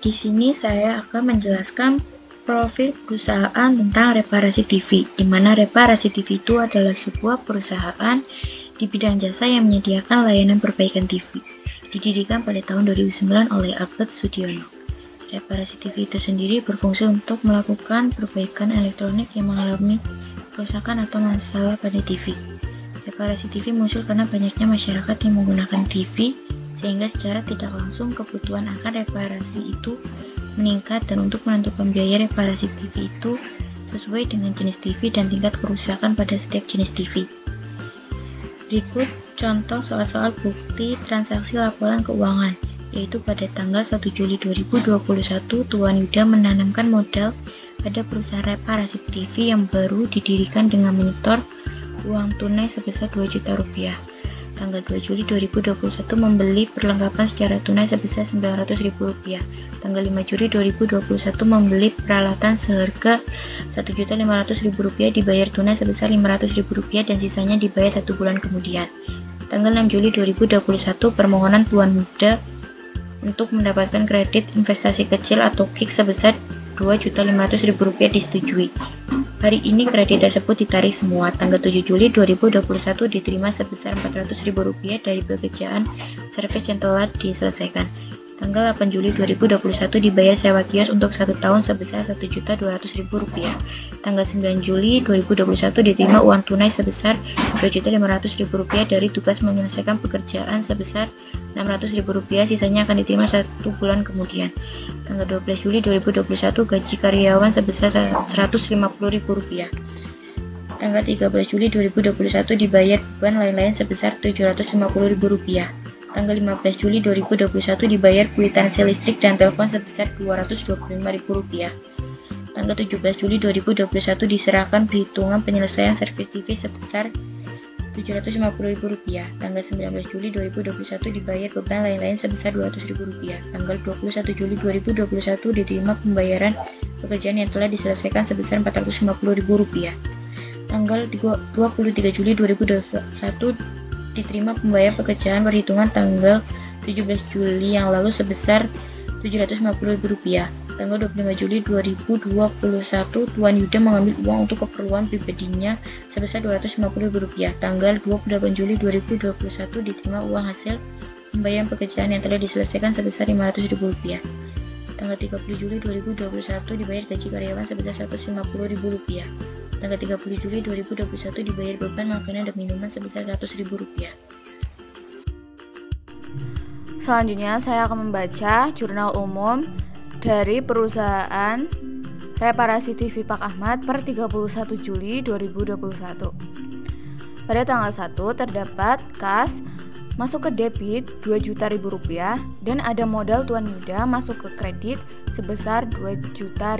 Di sini saya akan menjelaskan profil perusahaan tentang reparasi TV, di mana reparasi TV itu adalah sebuah perusahaan di bidang jasa yang menyediakan layanan perbaikan TV. Didirikan pada tahun 2009 oleh Albert Sudiono. Reparasi TV itu sendiri berfungsi untuk melakukan perbaikan elektronik yang mengalami kerusakan atau masalah pada TV. Reparasi TV muncul karena banyaknya masyarakat yang menggunakan TV, sehingga secara tidak langsung kebutuhan akan reparasi itu meningkat, dan untuk menentukan biaya reparasi TV itu sesuai dengan jenis TV dan tingkat kerusakan pada setiap jenis TV. Berikut contoh soal-soal bukti transaksi laporan keuangan, yaitu pada tanggal 1 Juli 2021 Tuan Yuda menanamkan modal pada perusahaan reparasi TV yang baru didirikan dengan menyetor uang tunai sebesar 2 juta rupiah. Tanggal 2 Juli 2021 membeli perlengkapan secara tunai sebesar Rp900.000. Tanggal 5 Juli 2021 membeli peralatan seharga Rp1.500.000 dibayar tunai sebesar Rp500.000 dan sisanya dibayar 1 bulan kemudian. Tanggal 6 Juli 2021 permohonan Tuan Yuda untuk mendapatkan kredit investasi kecil atau KIK sebesar Rp2.500.000 disetujui. Hari ini kredit tersebut ditarik semua. Tanggal 7 Juli 2021 diterima sebesar Rp400.000 dari pekerjaan servis yang telah diselesaikan. Tanggal 8 Juli 2021 dibayar sewa kios untuk 1 tahun sebesar Rp1.200.000. Tanggal 9 Juli 2021 diterima uang tunai sebesar Rp2.500.000 dari tugas menyelesaikan pekerjaan sebesar Rp600.000, sisanya akan diterima 1 bulan kemudian. Tanggal 12 Juli 2021 gaji karyawan sebesar Rp150.000. Tanggal 13 Juli 2021 dibayar beban lain-lain sebesar Rp750.000. Tanggal 15 Juli 2021 dibayar kwitansi listrik dan telepon sebesar Rp225.000. Tanggal 17 Juli 2021 diserahkan perhitungan penyelesaian servis TV sebesar Rp750.000. Tanggal 19 Juli 2021 dibayar beban lain-lain sebesar Rp200.000. Tanggal 21 Juli 2021 diterima pembayaran pekerjaan yang telah diselesaikan sebesar Rp450.000. Tanggal 23 Juli 2021 diterima pembayaran pekerjaan perhitungan tanggal 17 Juli yang lalu sebesar Rp750.000. Tanggal 25 Juli 2021 Tuan Yuda mengambil uang untuk keperluan pribadinya sebesar Rp250.000. Tanggal 28 Juli 2021 diterima uang hasil pembayaran pekerjaan yang telah diselesaikan sebesar Rp500.000. Tanggal 30 Juli 2021 dibayar gaji karyawan sebesar Rp150.000. Tanggal 30 Juli 2021 dibayar beban makanan dan minuman sebesar Rp100.000. Selanjutnya saya akan membaca jurnal umum dari perusahaan reparasi TV Pak Ahmad per 31 Juli 2021. Pada tanggal 1 terdapat kas masuk ke debit Rp2 juta dan ada modal Tuan Yuda masuk ke kredit sebesar Rp2 juta.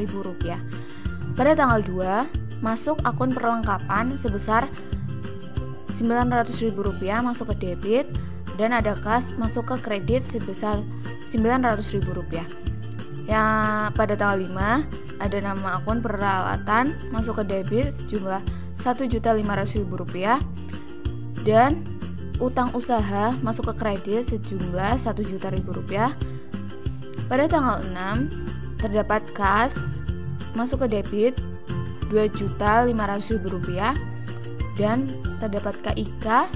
Pada tanggal 2 masuk akun perlengkapan sebesar Rp900.000 masuk ke debit dan ada kas masuk ke kredit sebesar Rp900.000. Yang pada tanggal 5 ada nama akun peralatan masuk ke debit sejumlah Rp1.500.000 dan utang usaha masuk ke kredit sejumlah Rp1 juta. Pada tanggal 6 terdapat kas masuk ke debit Rp2.500.000 dan terdapat KIK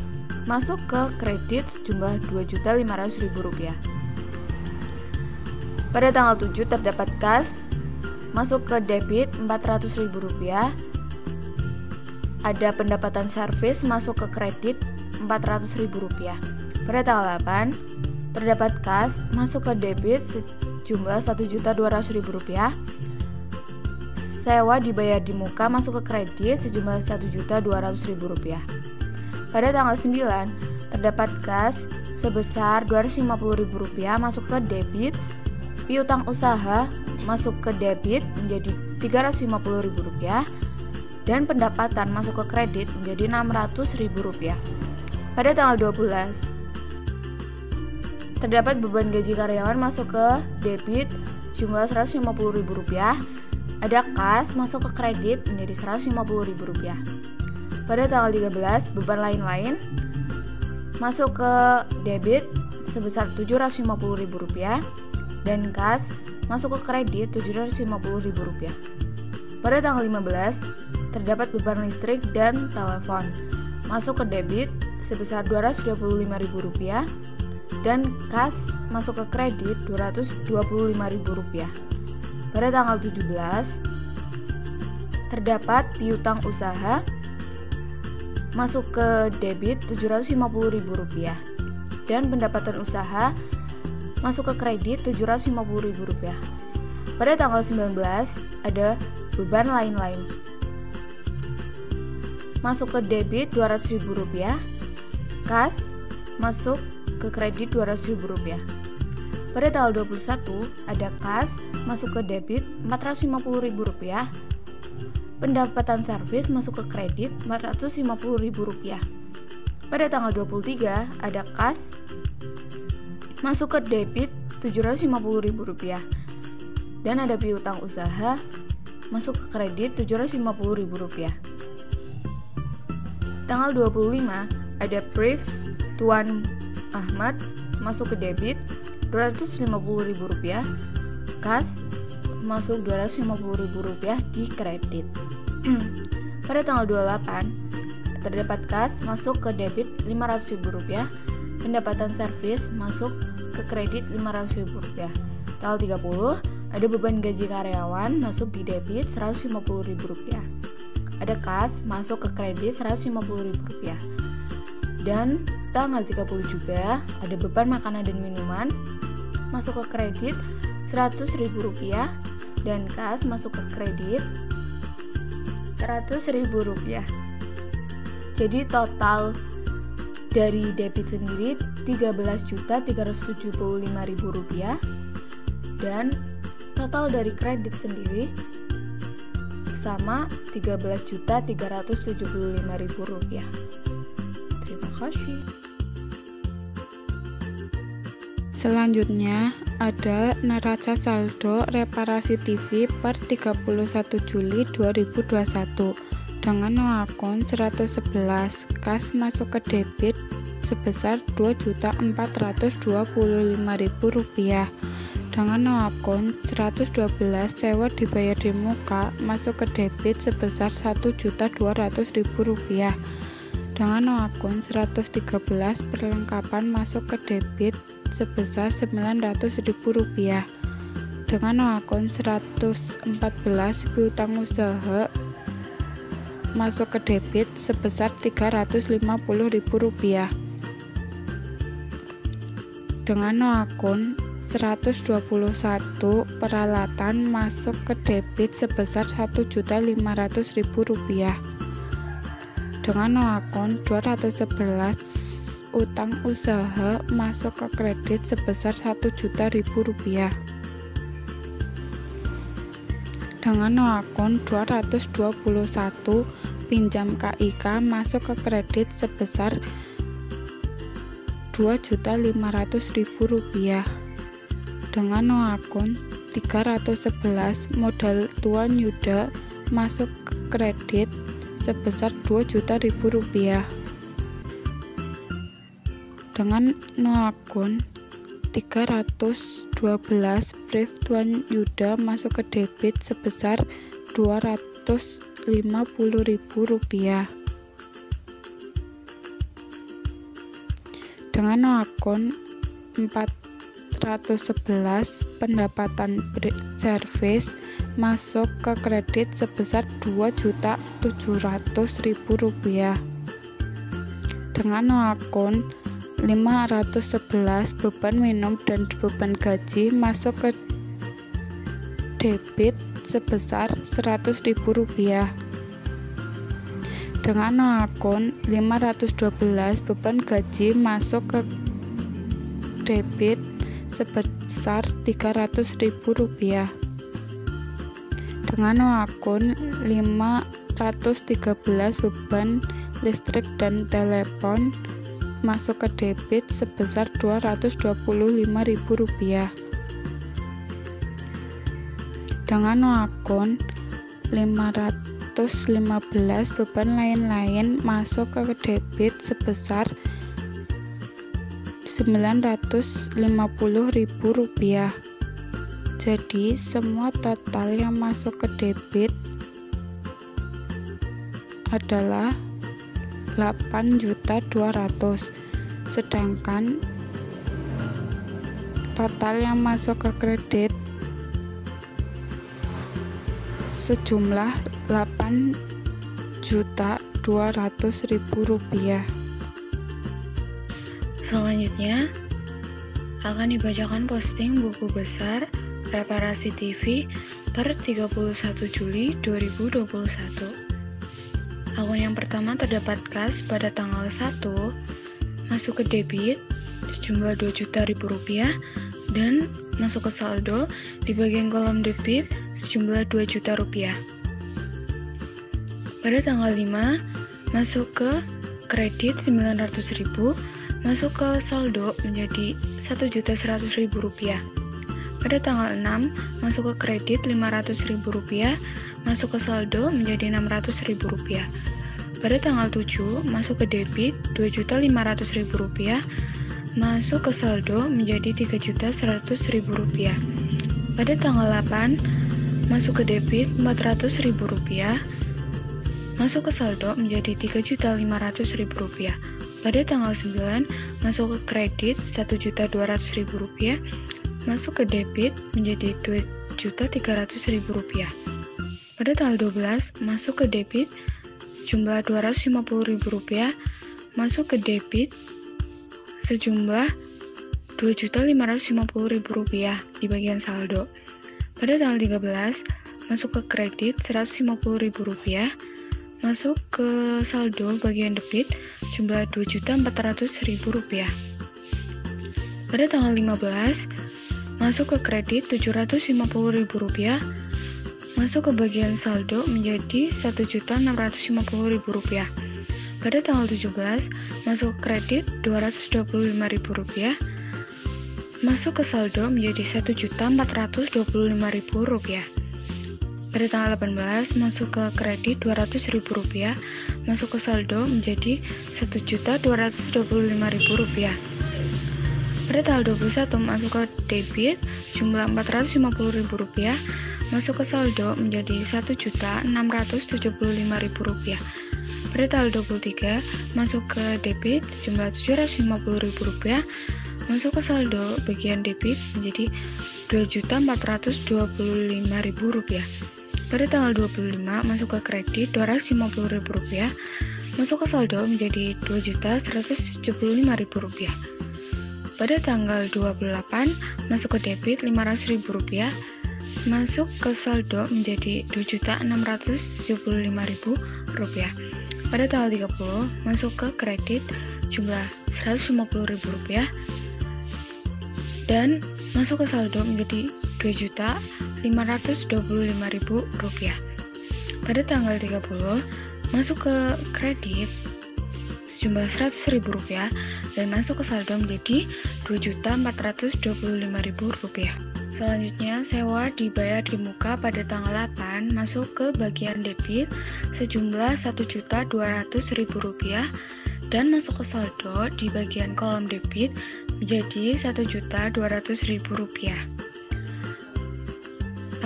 masuk ke kredit sejumlah Rp2.500.000. Pada tanggal 7 terdapat kas masuk ke debit Rp400.000. Ada pendapatan servis masuk ke kredit Rp400.000. Pada tanggal 8 terdapat kas masuk ke debit sejumlah Rp1.200.000. Sewa dibayar di muka masuk ke kredit sejumlah Rp1.200.000. Pada tanggal 9 terdapat kas sebesar Rp250.000 masuk ke debit. Piutang usaha masuk ke debit menjadi Rp350.000 dan pendapatan masuk ke kredit menjadi Rp600.000. Pada tanggal 12 terdapat beban gaji karyawan masuk ke debit jumlah Rp150.000. Ada kas masuk ke kredit menjadi Rp150.000. Pada tanggal 13 beban lain-lain masuk ke debit sebesar Rp750.000 dan kas masuk ke kredit Rp750.000. Pada tanggal 15, terdapat beban listrik dan telepon, masuk ke debit sebesar Rp225.000 dan kas masuk ke kredit Rp225.000. Pada tanggal 17, terdapat piutang usaha, masuk ke debit Rp750.000 dan pendapatan usaha masuk ke kredit Rp750.000. Pada tanggal 19 ada beban lain-lain, masuk ke debit Rp200.000, kas masuk ke kredit Rp200.000. Pada tanggal 21 ada kas masuk ke debit Rp450.000, pendapatan servis masuk ke kredit Rp450.000. Pada tanggal 23 ada kas masuk ke debit Rp750.000 dan ada piutang usaha masuk ke kredit Rp750.000. Tanggal 25 ada brief Tuan Ahmad masuk ke debit Rp250.000, kas masuk Rp250.000 di kredit. Pada tanggal 28 terdapat kas masuk ke debit Rp500.000, pendapatan servis masuk ke kredit Rp500.000. Tanggal 30 ada beban gaji karyawan masuk di debit Rp150.000. Ada kas masuk ke kredit Rp150.000. Dan tanggal 30 juga ada beban makanan dan minuman masuk ke kredit Rp100.000 dan kas masuk ke kredit Rp100.000. Jadi total dari debit sendiri Rp13.375.000 dan total dari kredit sendiri sama Rp13.375.000. Terima kasih. Selanjutnya ada neraca saldo reparasi TV per 31 Juli 2021 dengan akun 111, kas masuk ke debit sebesar Rp2.425.000, dengan akun 112 sewa dibayar di muka masuk ke debit sebesar Rp1.200.000, dengan akun 113 perlengkapan masuk ke debit sebesar Rp900.000, dengan akun 114 piutang usaha masuk ke debit sebesar Rp350.000, dengan akun 121 peralatan masuk ke debit sebesar Rp1.500.000, dengan akun 211 utang usaha masuk ke kredit sebesar Rp1.000.000, dengan akun 221 pinjam KIK masuk ke kredit sebesar Rp2.500.000, dengan akun 311 modal Tuan Yuda masuk ke kredit sebesar Rp2.000.000, dengan akun 312 brief Tuan Yuda masuk ke debit sebesar Rp250.000, dengan akun 411 pendapatan servis masuk ke kredit sebesar Rp2.700.000, dengan akun 511 beban minum dan beban gaji masuk ke debit sebesar Rp100.000, dengan akun 512 beban gaji masuk ke debit sebesar Rp300.000, dengan akun 513 beban listrik dan telepon masuk ke debit sebesar Rp225.000, dengan akun 515 beban lain-lain masuk ke debit sebesar Rp950.000, Jadi semua total yang masuk ke debit adalah 8.200.000, sedangkan total yang masuk ke kredit sejumlah 8.200.000 rupiah. Selanjutnya akan dibacakan posting buku besar Reparasi TV per 31 Juli 2021. Akun yang pertama terdapat kas pada tanggal 1, masuk ke debit sejumlah Rp2.000.000 dan masuk ke saldo di bagian kolom debit sejumlah Rp2.000.000. Pada tanggal 5, masuk ke kredit 900.000, masuk ke saldo menjadi Rp1.100.000. Pada tanggal 6, masuk ke kredit Rp500.000, masuk ke saldo menjadi Rp600.000. Pada tanggal 7, masuk ke debit Rp2.500.000, masuk ke saldo menjadi Rp3.100.000. Pada tanggal 8, masuk ke debit Rp400.000, masuk ke saldo menjadi Rp3.500.000. Pada tanggal 9, masuk ke kredit Rp1.200.000, masuk ke debit menjadi Rp2.300.000. Pada tanggal 12, masuk ke debit jumlah Rp250.000, masuk ke debit sejumlah Rp2.550.000 di bagian saldo. Pada tanggal 13, masuk ke kredit Rp150.000, masuk ke saldo bagian debit jumlah Rp2.400.000. Pada tanggal 15, masuk ke kredit Rp750.000, masuk ke bagian saldo menjadi Rp1.650.000. Pada tanggal 17, masuk ke kredit Rp225.000, masuk ke saldo menjadi Rp1.425.000. Pada tanggal 18, masuk ke kredit Rp200.000, masuk ke saldo menjadi Rp1.225.000. Pada tanggal 21, masuk ke debit jumlah Rp450.000, masuk ke saldo menjadi Rp1.675.000. Pada tanggal 23, masuk ke debit jumlah Rp750.000, masuk ke saldo bagian debit menjadi Rp2.425.000. Pada tanggal 25, masuk ke kredit Rp250.000, masuk ke saldo menjadi Rp2.175.000. Pada tanggal 28, masuk ke debit Rp500.000, masuk ke saldo menjadi Rp2.675.000. Pada tanggal 30, masuk ke kredit jumlah Rp150.000 dan masuk ke saldo menjadi Rp2.525.000. Pada tanggal 30, masuk ke kredit sejumlah Rp100.000 dan masuk ke saldo menjadi Rp2.425.000. Selanjutnya, sewa dibayar di muka pada tanggal 8, masuk ke bagian debit sejumlah Rp1.200.000 dan masuk ke saldo di bagian kolom debit menjadi Rp1.200.000.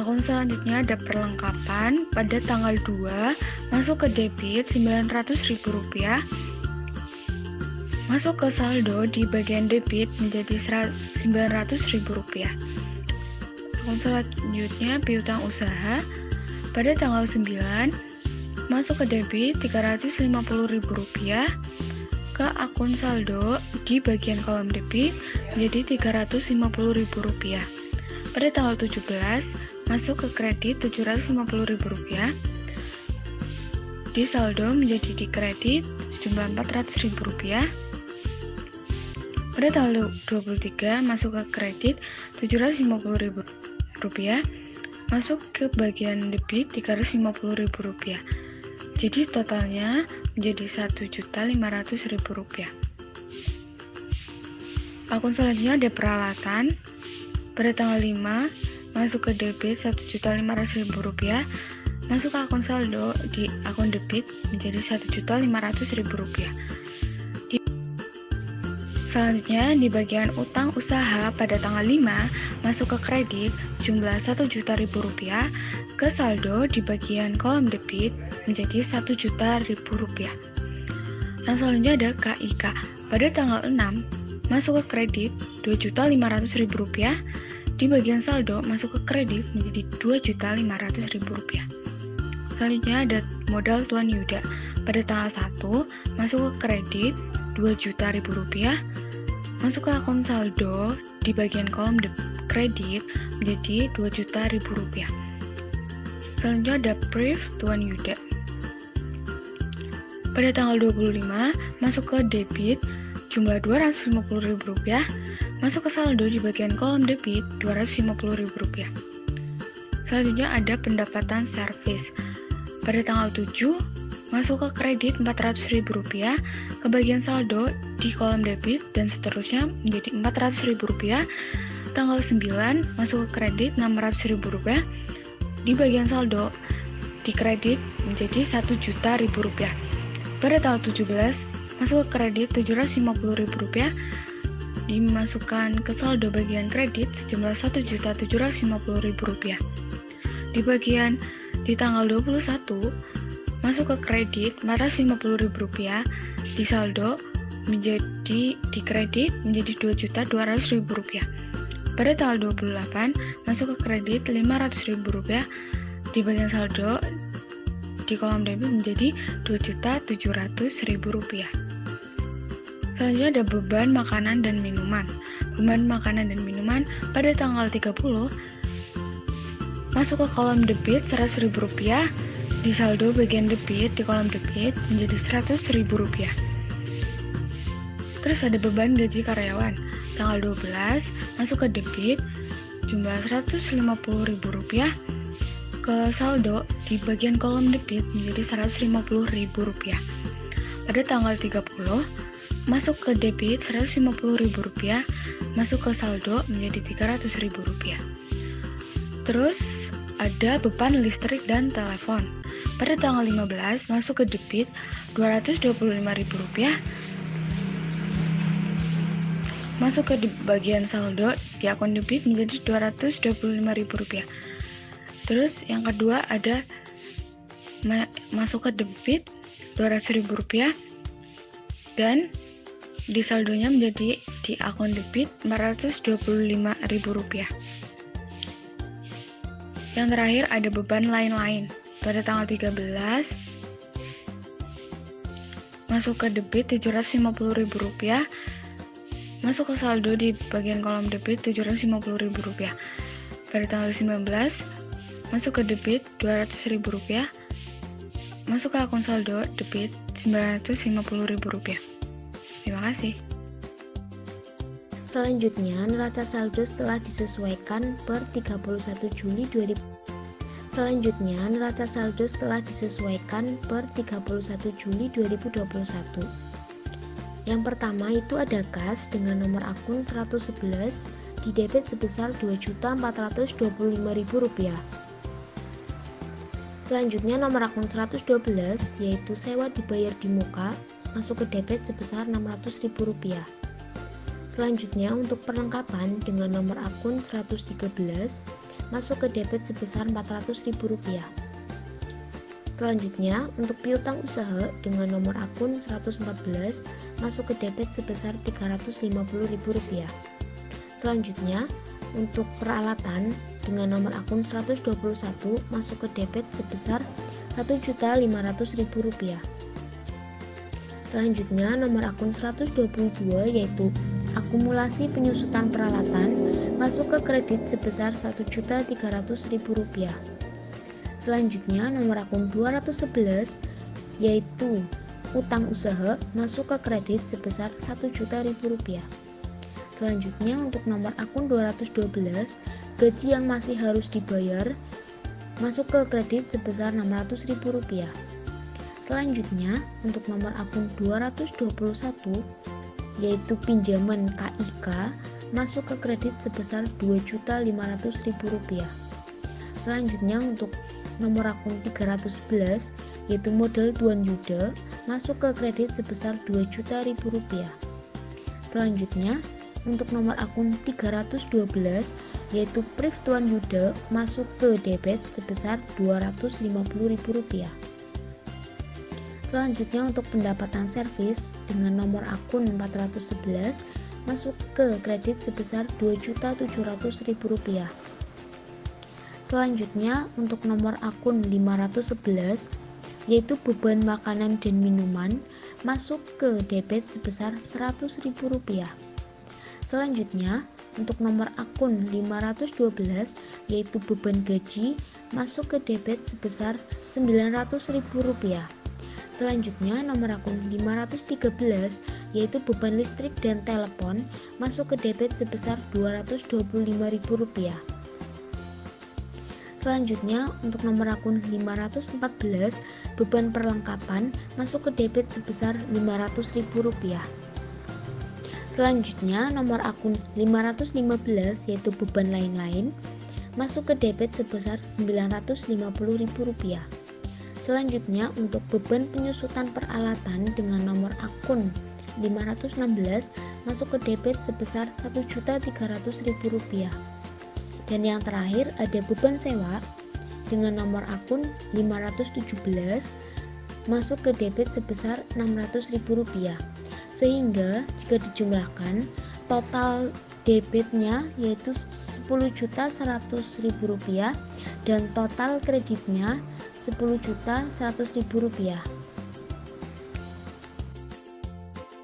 Akun selanjutnya ada perlengkapan pada tanggal 2, masuk ke debit Rp900.000, masuk ke saldo di bagian debit menjadi Rp900.000. Akun selanjutnya piutang usaha pada tanggal 9, masuk ke debit Rp350.000 ke akun saldo di bagian kolom debit menjadi Rp350.000. Pada tanggal 17, masuk ke kredit Rp750.000, di saldo menjadi di kredit sejumlah Rp400.000. Pada tanggal 23, masuk ke kredit Rp750.000, masuk ke bagian debit Rp350.000. Jadi totalnya menjadi Rp1.500.000. Akun selanjutnya ada peralatan. Pada tanggal 5, masuk ke debit Rp1.500.000, masuk ke akun saldo di akun debit menjadi Rp1.500.000. Selanjutnya, di bagian utang usaha pada tanggal 5 masuk ke kredit jumlah Rp1.000.000 ke saldo di bagian kolom debit menjadi Rp1.000.000. Yang selanjutnya ada KIK. Pada tanggal 6 masuk ke kredit Rp2.500.000 di bagian saldo masuk ke kredit menjadi Rp2.500.000. Selanjutnya ada modal Tuan Yuda. Pada tanggal 1 masuk ke kredit Rp2.000.000 masuk ke akun saldo di bagian kolom kredit menjadi Rp2.000.000. Selanjutnya ada brief Tuan Yuda. Pada tanggal 25 masuk ke debit jumlah Rp250.000 masuk ke saldo di bagian kolom debit Rp250.000. Selanjutnya ada pendapatan servis. Pada tanggal 7 masuk ke kredit Rp400.000 ke bagian saldo di kolom debit dan seterusnya menjadi Rp400.000. Tanggal 9 masuk ke kredit Rp600.000 di bagian saldo di kredit menjadi Rp1.000.000. Pada tanggal 17 masuk ke kredit Rp750.000 dimasukkan ke saldo bagian kredit sejumlah Rp1.750.000. Di tanggal 21 masuk ke kredit Rp450.000 di saldo di kredit menjadi Rp2.200.000. Pada tanggal 28 masuk ke kredit Rp500.000 di bagian saldo di kolom debit menjadi Rp2.700.000. Selanjutnya ada beban makanan dan minuman. Beban makanan dan minuman pada tanggal 30 masuk ke kolom debit Rp100.000 di saldo bagian debit di kolom debit menjadi Rp100.000. Terus ada beban gaji karyawan. Tanggal 12 masuk ke debit jumlah Rp150.000 ke saldo di bagian kolom debit menjadi Rp150.000. Pada tanggal 30 masuk ke debit Rp150.000 masuk ke saldo menjadi Rp300.000. Terus ada beban listrik dan telepon. Pada tanggal 15 masuk ke debit Rp225.000 masuk ke bagian saldo di akun debit menjadi Rp225.000. Terus yang kedua ada masuk ke debit Rp200.000 dan di saldonya menjadi di akun debit Rp425.000. Yang terakhir ada beban lain-lain. Pada tanggal 13 masuk ke debit Rp750.000 masuk ke saldo di bagian kolom debit Rp750.000. Pada tanggal 19 masuk ke debit Rp200.000 masuk ke akun saldo debit Rp950.000. Terima kasih. Selanjutnya, neraca saldo setelah disesuaikan per 31 Juli 2021. Selanjutnya, neraca saldo setelah disesuaikan per 31 Juli 2021. Yang pertama itu ada kas dengan nomor akun 111 di debit sebesar Rp2.425.000. Selanjutnya nomor akun 112 yaitu sewa dibayar di muka masuk ke debit sebesar Rp600.000. Selanjutnya untuk perlengkapan dengan nomor akun 113 masuk ke debit sebesar Rp400.000. Selanjutnya untuk piutang usaha dengan nomor akun 114 masuk ke debit sebesar Rp350.000. Selanjutnya untuk peralatan dengan nomor akun 121 masuk ke debit sebesar Rp1.500.000. Selanjutnya nomor akun 122 yaitu akumulasi penyusutan peralatan masuk ke kredit sebesar Rp1.300.000. Selanjutnya nomor akun 211 yaitu utang usaha masuk ke kredit sebesar Rp1.000.000. Selanjutnya untuk nomor akun 212 gaji yang masih harus dibayar masuk ke kredit sebesar Rp600.000. Selanjutnya untuk nomor akun 221 yaitu pinjaman KIK masuk ke kredit sebesar Rp2.500.000. Selanjutnya untuk nomor akun 311 yaitu modal Tuan Yuda masuk ke kredit sebesar Rp2 juta. Selanjutnya, untuk nomor akun 312 yaitu Priv Tuan Yuda masuk ke debit sebesar Rp250.000. Selanjutnya, untuk pendapatan servis dengan nomor akun 411 masuk ke kredit sebesar Rp2.700.000. Selanjutnya, untuk nomor akun 511 yaitu beban makanan dan minuman masuk ke debit sebesar Rp100.000. Selanjutnya, untuk nomor akun 512 yaitu beban gaji masuk ke debit sebesar Rp900.000. Selanjutnya, nomor akun 513 yaitu beban listrik dan telepon masuk ke debit sebesar Rp225.000. Selanjutnya, untuk nomor akun 514 beban perlengkapan masuk ke debit sebesar Rp500.000. Selanjutnya, nomor akun 515 yaitu beban lain-lain masuk ke debit sebesar Rp950.000. Selanjutnya, untuk beban penyusutan peralatan dengan nomor akun 516 masuk ke debit sebesar Rp1.300.000. Dan yang terakhir ada beban sewa dengan nomor akun 517 masuk ke debit sebesar Rp600.000. Sehingga jika dijumlahkan total debitnya yaitu Rp10.100.000 dan total kreditnya Rp10.100.000.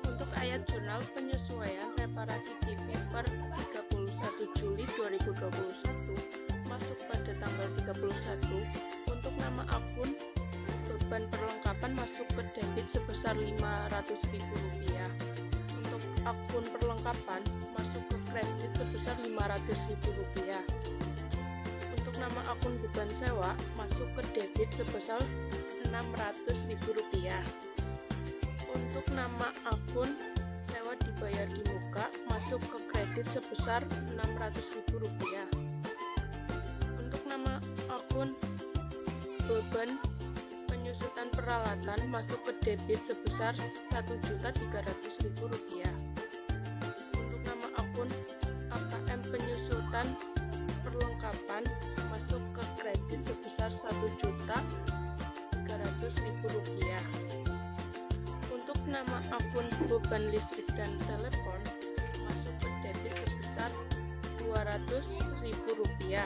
Untuk ayat jurnal penyesuaian reparasi TV per 31 Juli 2021 masuk pada tanggal 31 untuk nama akun beban perlengkapan masuk ke debit sebesar Rp500.000. Untuk akun perlengkapan masuk ke kredit sebesar Rp500.000. Untuk nama akun beban sewa masuk ke debit sebesar Rp600.000. Untuk nama akun sewa dibayar di muka masuk ke kredit sebesar Rp600.000. Untuk nama akun beban penyusutan peralatan masuk ke debit sebesar Rp1.300.000. Untuk nama akun AKM penyusutan perlengkapan masuk ke kredit sebesar Rp1.300.000. Untuk nama akun beban listrik dan telepon masuk ke debit sebesar Rp200.000.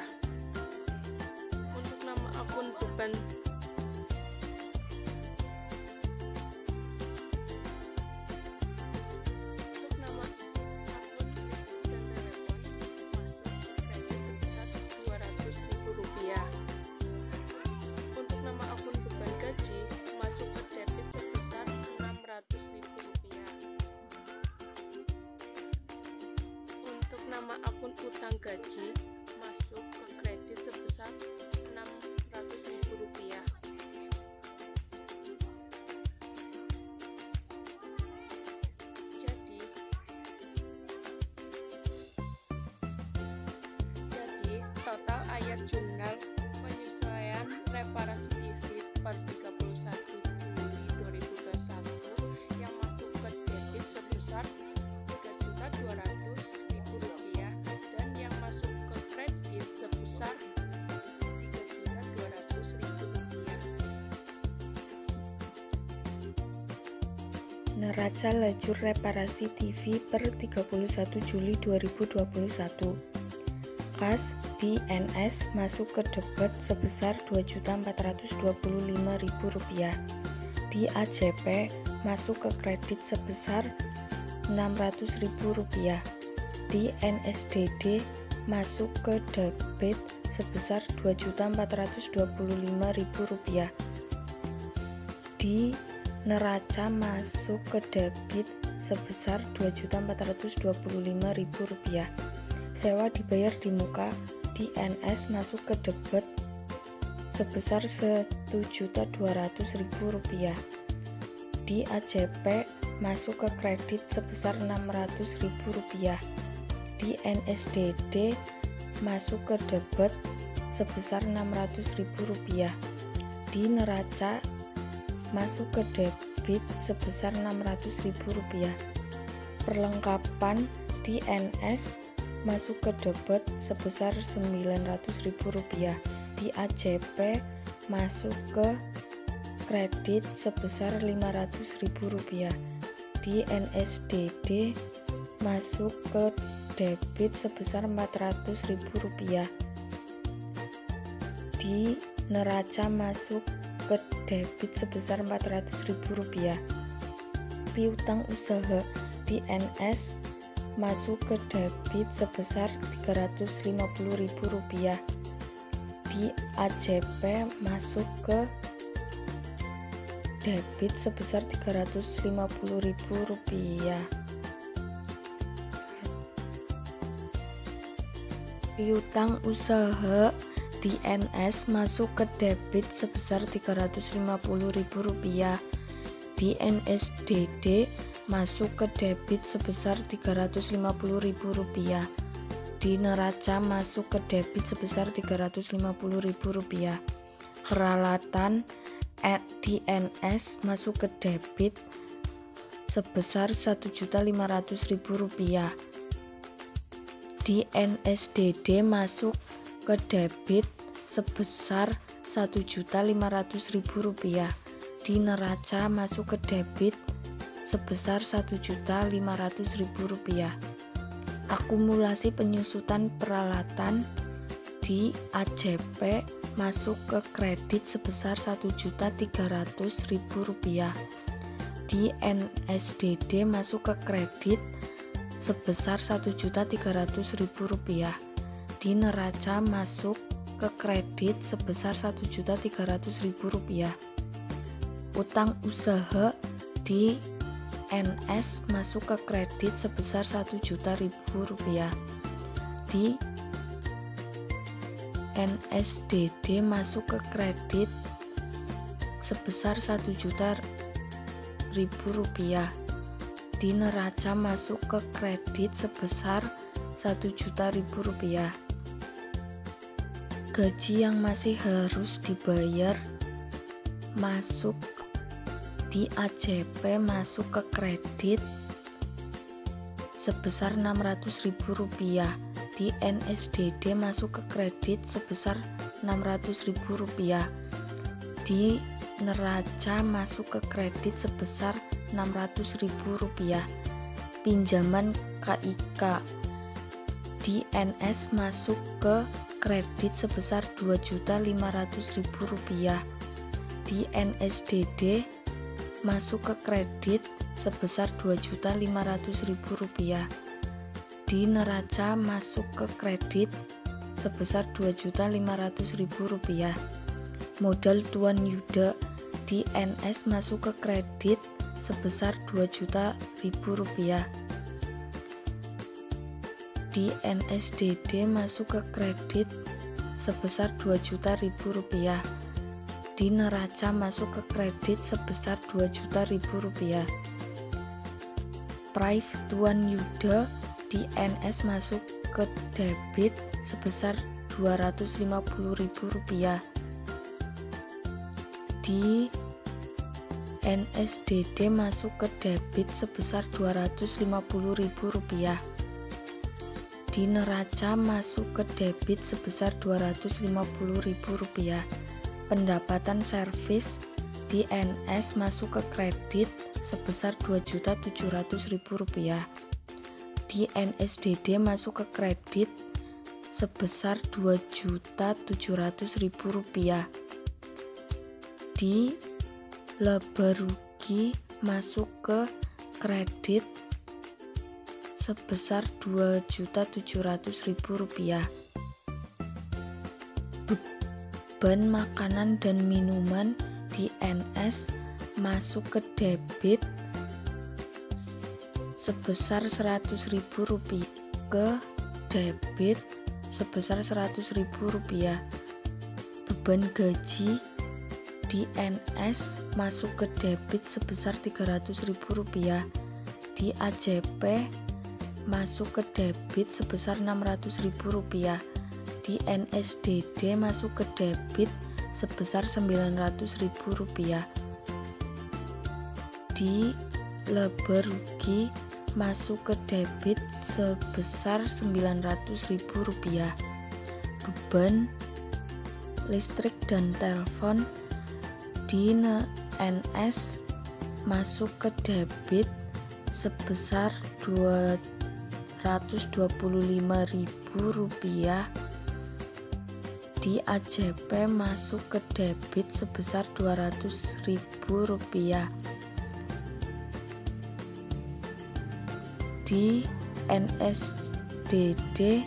Untuk nama akun beban nama akun utang gaji masuk ke kredit sebesar Rp600.000. Jadi total ayat jurnal penyesuaian reparasi TV per 31 Juli 2021 yang masuk ke debit sebesar Rp3.200.000 dan yang masuk ke kredit sebesar Rp3.200.000. Neraca lajur reparasi TV per 31 Juli 2021. Kas di NS masuk ke debit sebesar Rp2.425.000. Di AJP masuk ke kredit sebesar Rp600.000. Di NSDD masuk ke debit sebesar Rp2.425.000. Di neraca masuk ke debit sebesar Rp2.425.000. Sewa dibayar di muka di NS masuk ke debit sebesar Rp1.200.000. Di AJP masuk ke kredit sebesar Rp600.000. Di NSDD masuk ke debit sebesar Rp600.000. Di neraca masuk ke debit sebesar Rp600.000. perlengkapan di NS masuk ke debit sebesar Rp900.000, di AJP masuk ke kredit sebesar Rp500.000, di NSDD masuk ke debit sebesar Rp400.000, di neraca masuk ke debit sebesar Rp400.000. Piutang usaha di NS masuk ke debit sebesar Rp350.000, di AJP masuk ke debit sebesar Rp350.000. Piutang usaha di NS masuk ke debit sebesar Rp350.000, di NSDD masuk ke debit sebesar Rp350.000, di neraca masuk ke debit sebesar Rp350.000. Peralatan di NS masuk ke debit sebesar Rp1.500.000, di NSDD masuk ke debit sebesar Rp1.500.000, di neraca masuk ke debit sebesar Rp1.500.000. Akumulasi penyusutan peralatan di AJP masuk ke kredit sebesar Rp1.300.000, di NSDD masuk ke kredit sebesar Rp1.300.000, di neraca masuk ke kredit sebesar Rp1.300.000. Utang usaha di NS masuk ke kredit sebesar Rp1.000.000, di NSDD masuk ke kredit sebesar Rp1.000.000, di neraca masuk ke kredit sebesar Rp1.000.000. Gaji yang masih harus dibayar masuk di AJP masuk ke kredit sebesar Rp600.000, di NSDD masuk ke kredit sebesar Rp600.000, di neraca masuk ke kredit sebesar Rp600.000. Pinjaman KIK di NS masuk ke kredit sebesar Rp2.500.000, di NSDD masuk ke kredit sebesar Rp2.500.000, di neraca masuk ke kredit sebesar Rp2.500.000. Modal Tuan Yuda di NS masuk ke kredit sebesar Rp2.000, di NSDD masuk ke kredit sebesar Rp2.000, di neraca masuk ke kredit sebesar Rp2.000. Prive Tuan Yuda di NS masuk ke debit sebesar Rp250.000, di NSDD masuk ke debit sebesar Rp250.000, di neraca masuk ke debit sebesar Rp250.000. Pendapatan servis di NS masuk ke kredit sebesar Rp2.700.000, di NSDD masuk ke kredit sebesar Rp2.700.000, di laba rugi masuk ke kredit sebesar Rp2.700.000. Beban makanan dan minuman di NS masuk ke debit sebesar Rp100.000, ke debit sebesar Rp100.000. Beban gaji di NS masuk ke debit sebesar Rp300.000, di AJP masuk ke debit sebesar Rp600.000, di NSDD masuk ke debit sebesar Rp900.000. Di laba rugi masuk ke debit sebesar Rp900.000. Beban listrik dan telepon di NS masuk ke debit sebesar Rp225.000. Di AJP masuk ke debit sebesar Rp200.000. Di NSDD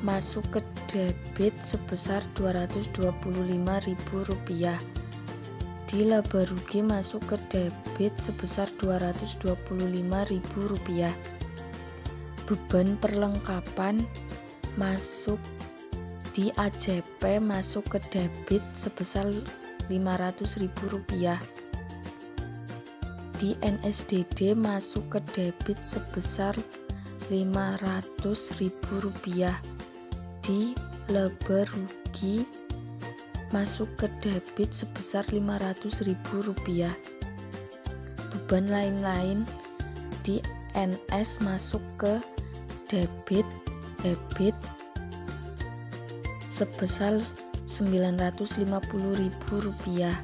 masuk ke debit sebesar Rp225.000. Di laba rugi masuk ke debit sebesar Rp225.000. Beban perlengkapan masuk di AJP masuk ke debit sebesar Rp500.000. Di NSDD masuk ke debit sebesar Rp500.000. Di laba rugi masuk ke debit sebesar Rp500.000. Beban lain-lain di NS masuk ke debit sebesar Rp950.000.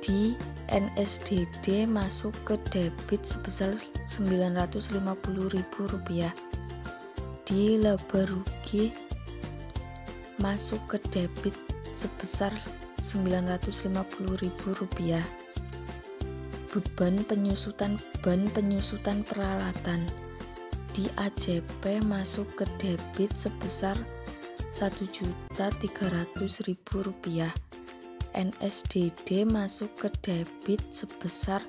Di NSDD masuk ke debit sebesar Rp950.000. Di laba rugi masuk ke debit sebesar Rp950.000. Beban penyusutan peralatan di AJP masuk ke debit sebesar Rp1.300.000. NSDD masuk ke debit sebesar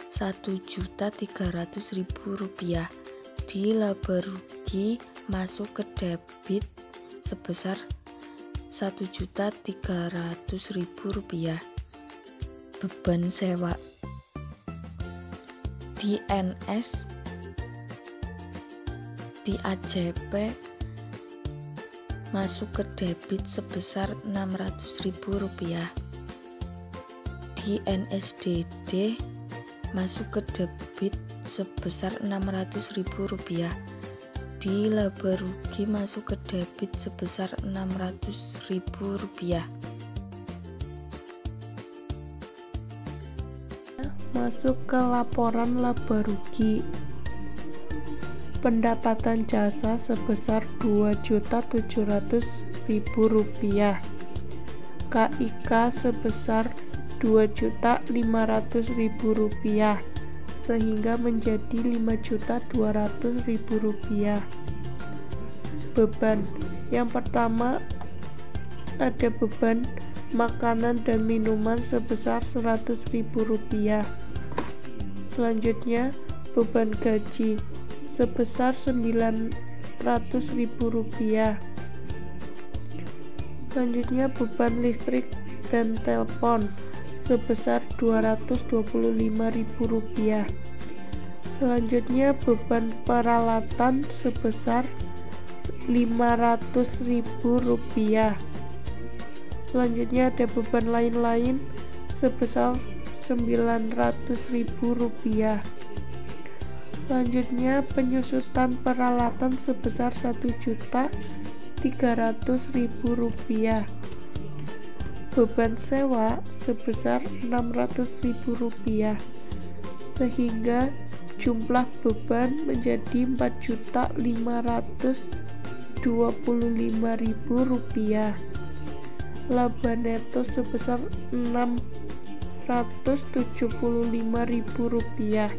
Rp1.300.000. Di laba rugi masuk ke debit sebesar Rp1.300.000. Beban sewa di NS di AJP masuk ke debit sebesar Rp600.000. Di NSDD masuk ke debit sebesar Rp600.000. Di laba rugi masuk ke debit sebesar Rp600.000. Masuk ke laporan laba rugi. Pendapatan jasa sebesar Rp2.700.000. KIK sebesar Rp2.500.000 sehingga menjadi Rp5.200.000. Beban yang pertama ada beban makanan dan minuman sebesar Rp100.000. Selanjutnya beban gaji sebesar Rp900.000. Selanjutnya beban listrik dan telepon sebesar Rp225.000. Selanjutnya beban peralatan sebesar Rp500.000. Selanjutnya ada beban lain-lain sebesar Rp900.000. Selanjutnya penyusutan peralatan sebesar Rp1.300.000. Beban sewa sebesar Rp600.000 sehingga jumlah beban menjadi Rp4.525.000. Laba neto sebesar Rp675.000.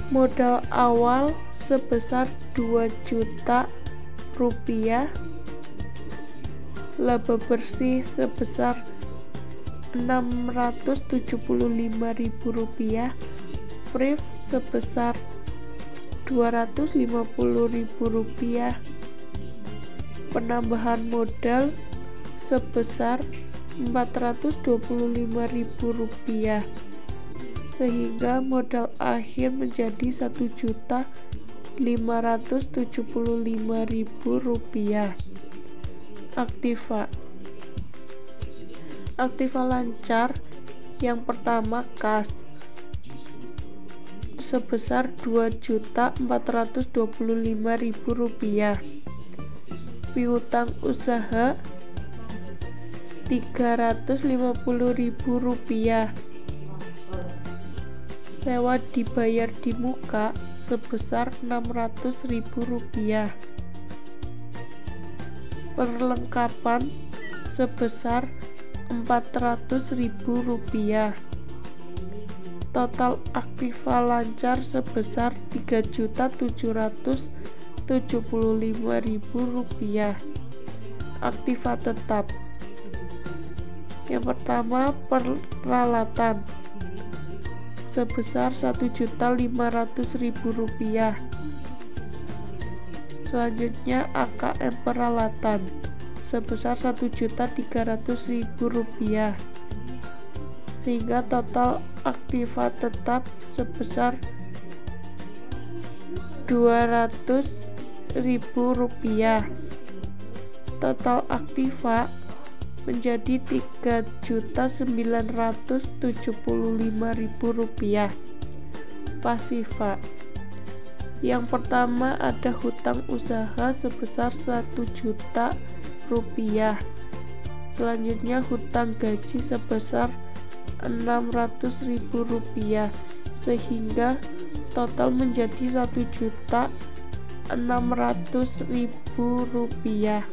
Modal awal sebesar Rp2 juta. Laba bersih sebesar Rp675.000. Prif sebesar Rp250.000. Penambahan modal sebesar Rp425.000 sehingga modal akhir menjadi Rp1.575.000. Aktiva lancar Yang pertama, kas sebesar Rp2.425.000. Piutang usaha Rp350.000. Sewa dibayar di muka sebesar Rp600.000. Perlengkapan sebesar Rp400.000. Total aktiva lancar sebesar Rp3.775.000. Aktiva tetap. Yang pertama, peralatan sebesar Rp1.500.000. Selanjutnya AKM peralatan sebesar Rp1.300.000, sehingga total aktiva tetap sebesar Rp200.000. Total aktiva menjadi Rp3.975.000. Pasiva. Yang pertama ada hutang usaha sebesar Rp1.000.000. Selanjutnya hutang gaji sebesar Rp600.000, sehingga total menjadi Rp1.600.000.